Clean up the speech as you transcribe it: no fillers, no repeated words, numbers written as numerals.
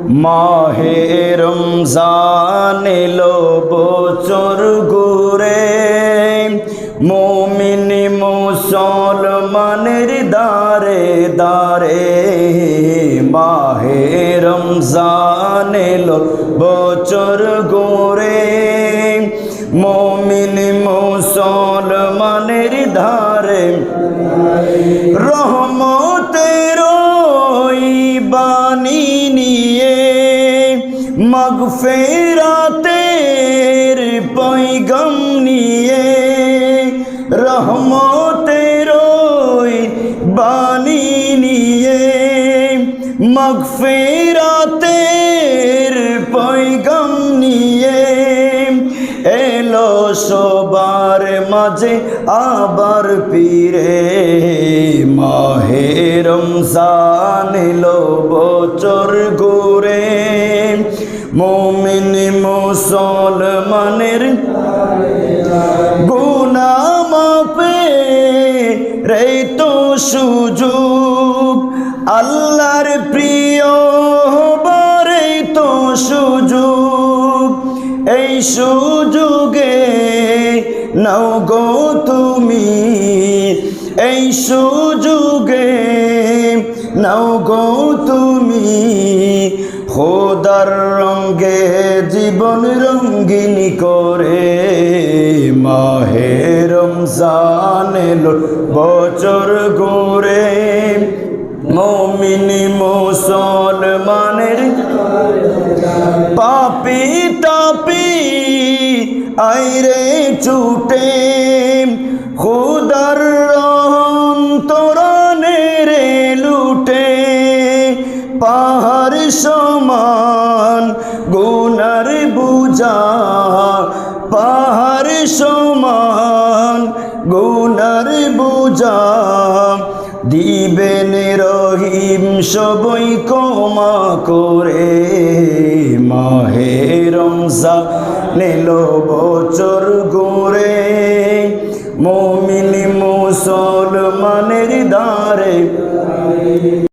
মাহে রমজান এলো বছর ঘুরে, মুমিন মুসলমানের দারে দারে। মাহে রমজান এলো বছর ঘুরে, মুমিন মুসলমানের ধারে। রহমতের ওই বাণী নিয়ে, মাগফিরাতের পয়গাম নিয়ে, রহমতের ওই বাণী নিয়ে, মাগফিরাতের পয়গাম নিয়ে এলো সবার মাঝে আবার ফিরে। মাহে রমজান এলো বছর ঘুরে, মুমিন মুসলমানের গুনাহ মাফের এই তো সুযোগ, আল্লাহর প্রিয় হবার এই তো সুযোগ। এই সুযোগে নাও গো তুমি, এই সুযোগে নাও গো তুমি, খোদার রঙে জীবন রঙিন করে। মাহে রমজান এলো বছর ঘুরে, মুমিন মুসলমানের পাপী তাপী আইরে ছুটে, খোদার রহম তোরানের লুটে। পাহাড় সমান গুনার বুঝা, পাহাড় সমান গুনার বুঝা, দিবেন রহিম সবই ক্ষমা করে। মাহে রমজান এলো বছর